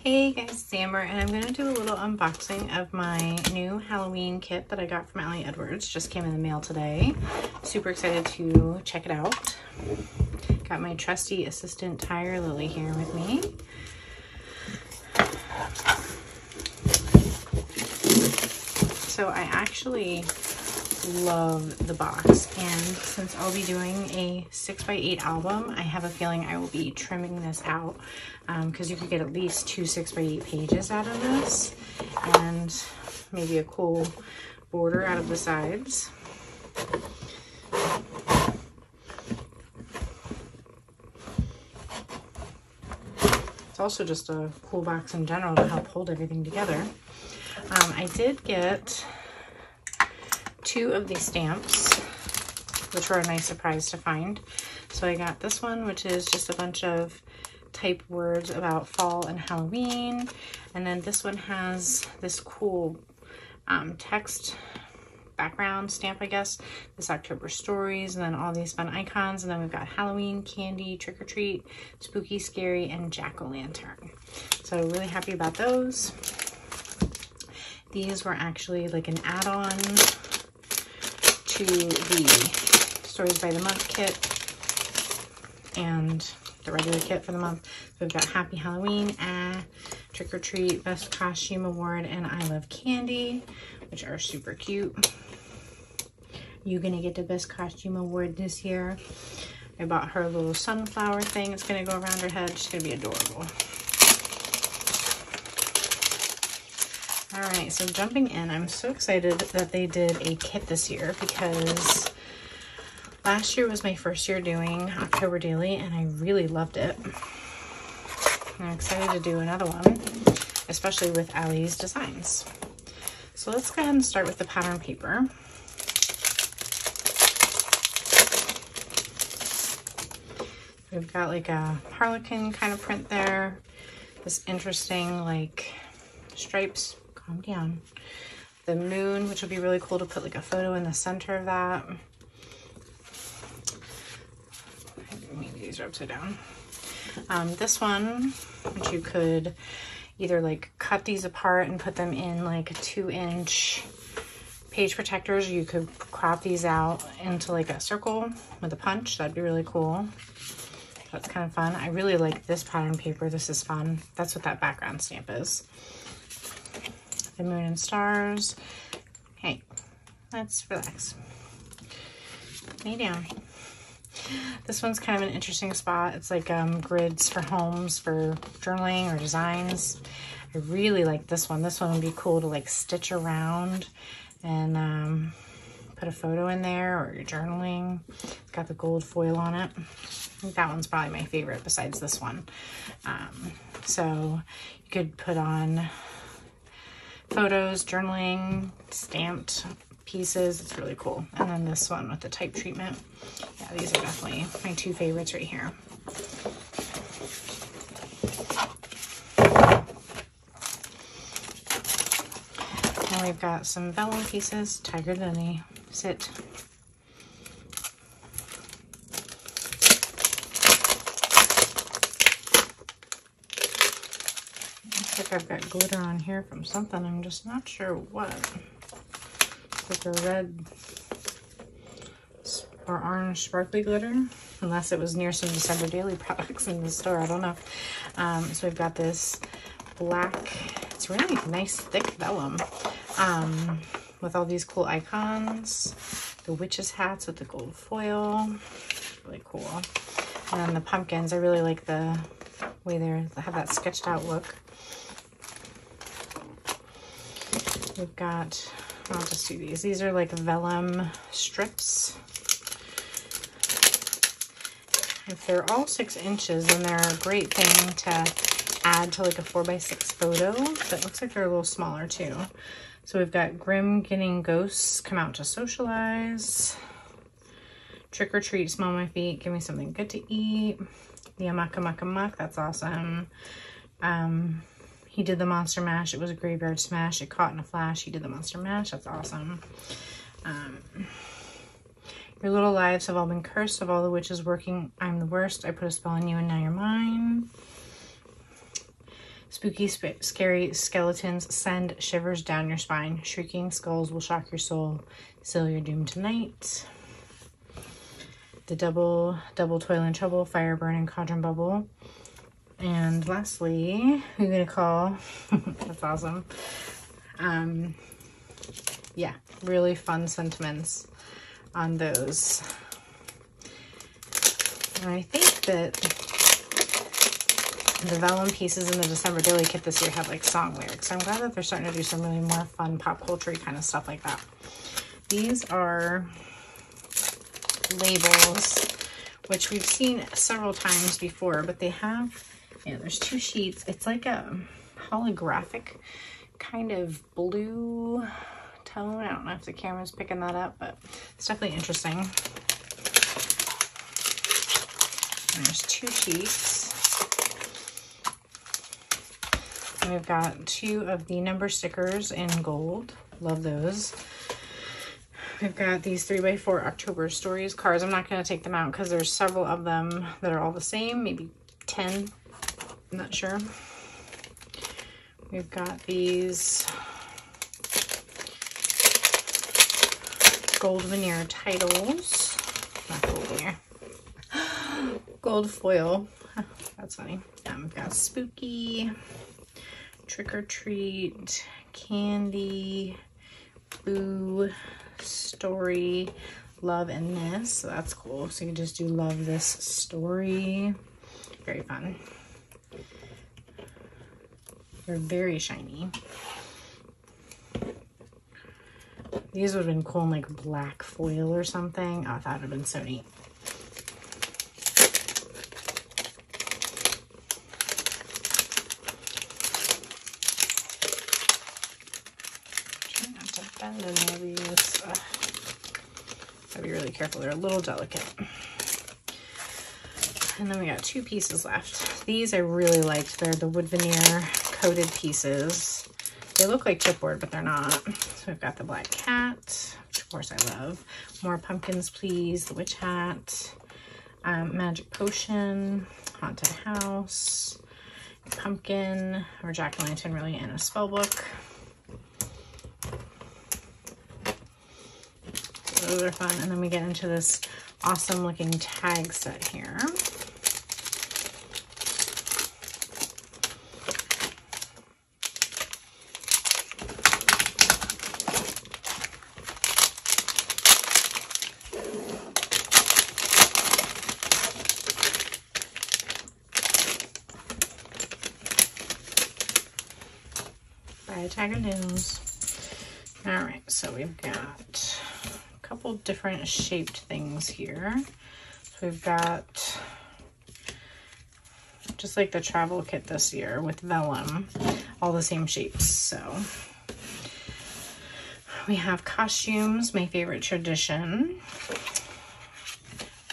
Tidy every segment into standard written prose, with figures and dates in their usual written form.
Hey guys, it's Amber, and I'm going to do a little unboxing of my new Halloween kit that I got from Allie Edwards. Just came in the mail today. Super excited to check it out. Got my trusty assistant Tire Lily here with me. So I actually love the box, and since I'll be doing a 6x8 album, I have a feeling I will be trimming this out because you could get at least 2 6x8 pages out of this, and maybe a cool border out of the sides. It's also just a cool box in general to help hold everything together. I did get 2 of these stamps, which were a nice surprise to find. So I got this one, which is just a bunch of typed words about fall and Halloween. And then this one has this cool text background stamp, I guess. This October stories, and then all these fun icons. And then we've got Halloween, candy, trick or treat, spooky, scary, and jack-o'-lantern. So really happy about those. These were actually like an add-on to the Stories by the Month kit and the regular kit for the month. So we've got Happy Halloween, Trick or Treat, Best Costume Award, and I Love Candy, which are super cute. You're gonna get the Best Costume Award this year. I bought her a little sunflower thing. It's gonna go around her head. She's gonna be adorable. All right, so jumping in, I'm so excited that they did a kit this year because last year was my first year doing October Daily, and I really loved it. I'm excited to do another one, especially with Allie's designs. So let's go ahead and start with the pattern paper. We've got like a harlequin kind of print there. This interesting like stripes. Calm down. The moon, which would be really cool to put like a photo in the center of that. Maybe these are upside down. This one, which you could either like cut these apart and put them in like 2-inch page protectors, or you could crop these out into like a circle with a punch. That'd be really cool. That's kind of fun. I really like this pattern paper. This is fun. That's what that background stamp is. The moon and stars. Hey, let's relax. Lay down. This one's kind of an interesting spot. It's like grids for homes for journaling or designs. I really like this one. This one would be cool to like stitch around and put a photo in there, or you're journaling. It's got the gold foil on it. I think that one's probably my favorite besides this one. So you could put on photos, journaling, stamped pieces. It's really cool. And then this one with the type treatment. Yeah, these are definitely my 2 favorites right here. And we've got some vellum pieces. Tiger Lily, sit. I've got glitter on here from something. I'm just not sure what. It's like a red or orange sparkly glitter, unless it was near some December Daily products in the store. I don't know. So we've got this black, it's really nice thick vellum with all these cool icons. The witches hats with the gold foil, really cool. And then the pumpkins, I really like the way they have that sketched out look. We've got, I'll just do these. These are like vellum strips. If they're all 6 inches, then they're a great thing to add to like a 4x6 photo. But it looks like they're a little smaller too. So we've got Grim Getting Ghosts Come Out to Socialize. Trick or Treat, Smell My Feet, Give Me Something Good to Eat. The Amaka Muck, that's awesome. He did the Monster Mash. It was a graveyard smash. It caught in a flash. He did the Monster Mash. That's awesome. Your little lives have all been cursed. Of all the witches working, I'm the worst. I put a spell on you and now you're mine. Spooky, scary skeletons send shivers down your spine. Shrieking skulls will shock your soul. Seal your doom tonight. The double toil and trouble, fire burning cauldron bubble. And lastly, who are you gonna call? That's awesome. Yeah, really fun sentiments on those. And I think that the vellum pieces in the December daily kit this year have like song lyrics. So I'm glad that they're starting to do some really more fun pop culture kind of stuff like that. These are labels, which we've seen several times before, but they have, yeah, there's 2 sheets. It's like a holographic kind of blue tone. I don't know if the camera's picking that up, but it's definitely interesting. And there's 2 sheets. And we've got 2 of the number stickers in gold. Love those. We've got these 3x4 October Stories cards. I'm not going to take them out because there's several of them that are all the same, maybe 10. I'm not sure. We've got these gold veneer titles. Not gold veneer. Gold foil. That's funny. We've got Spooky, Trick or Treat, Candy, Boo, Story, Love, and This. So that's cool. So you can just do Love, This, Story. Very fun. They're very shiny. These would have been cool in like black foil or something. Oh, that would have been so neat. Try not to bend any of these. Gotta be really careful. They're a little delicate. And then we got 2 pieces left. These I really liked. They're the wood veneer coated pieces. They look like chipboard, but they're not. So we've got the black cat, which of course I love. More pumpkins, please. The witch hat, magic potion, haunted house, pumpkin, or jack-o'-lantern really, and a spell book. So those are fun. And then we get into this awesome looking tag set here. Tagadoons. All right, so we've got a couple different shaped things here. So we've got just like the travel kit this year with vellum, all the same shapes. So we have costumes, my favorite tradition,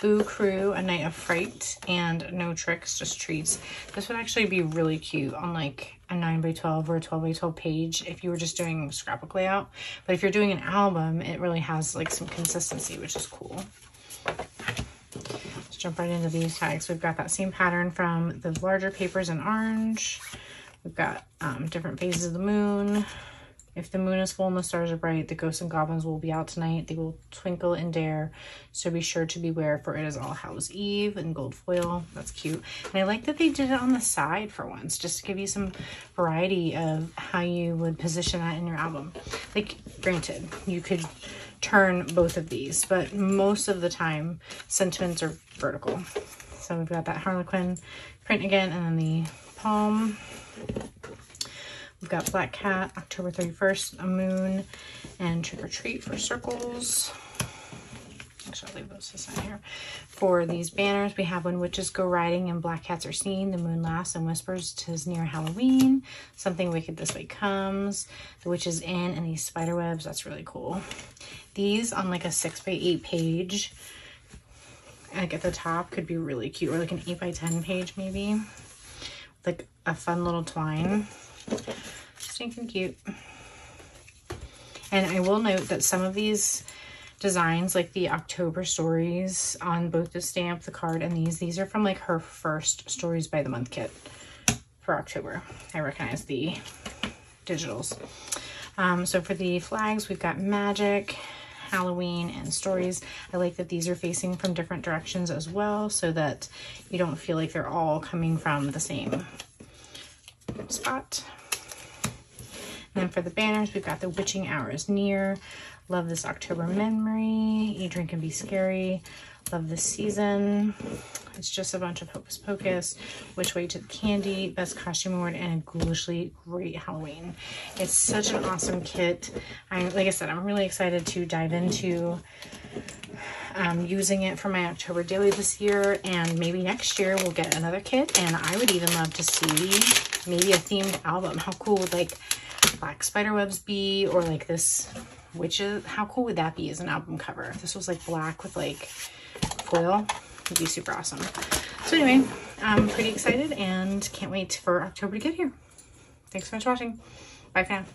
Boo Crew, A Night of Fright, and No Tricks, Just Treats. This would actually be really cute on like a 9x12 or a 12x12 page if you were just doing scrapbook layout. But if you're doing an album, it really has like some consistency, which is cool. Let's jump right into these tags. We've got that same pattern from the larger papers in orange. We've got different phases of the moon. If the moon is full and the stars are bright, the ghosts and goblins will be out tonight. They will twinkle and dare, so be sure to beware, for it is All Hallows Eve in gold foil. That's cute. And I like that they did it on the side for once, just to give you some variety of how you would position that in your album. Like, granted, you could turn both of these, but most of the time, sentiments are vertical. So we've got that Harlequin print again, and then the palm. We've got Black Cat, October 31st, a moon, and Trick or Treat for circles. Actually, I'll leave those to sign here. For these banners, we have When Witches Go Riding and Black Cats Are Seen, the moon laughs and whispers 'tis near Halloween, Something Wicked This Way Comes, the witch is in, and these spider webs. That's really cool. These on like a 6x8 page, like at the top, could be really cute, or like an 8x10 page maybe, like a fun little twine. Stinking cute. And I will note that some of these designs, like the October stories on both the stamp, the card, and these are from like her first Stories by the Month kit for October. I recognize the digitals. So for the flags, we've got Magic, Halloween, and Stories. I like that these are facing from different directions as well, so that you don't feel like they're all coming from the same spot. And then for the banners, we've got The Witching Hour is Near. Love this October memory. Eat, Drink, and Be Scary. Love this season. It's just a bunch of Hocus Pocus. Which Way to the Candy. Best Costume Award, and a ghoulishly great Halloween. It's such an awesome kit. Like I said, I'm really excited to dive into using it for my October daily this year, and maybe next year we'll get another kit. And I would even love to see maybe a themed album. How cool would like Black Spiderwebs be, or like this Witches? How cool would that be as an album cover? If this was like black with like foil, it'd be super awesome. So anyway, I'm pretty excited and can't wait for October to get here. Thanks so much for watching. Bye for now.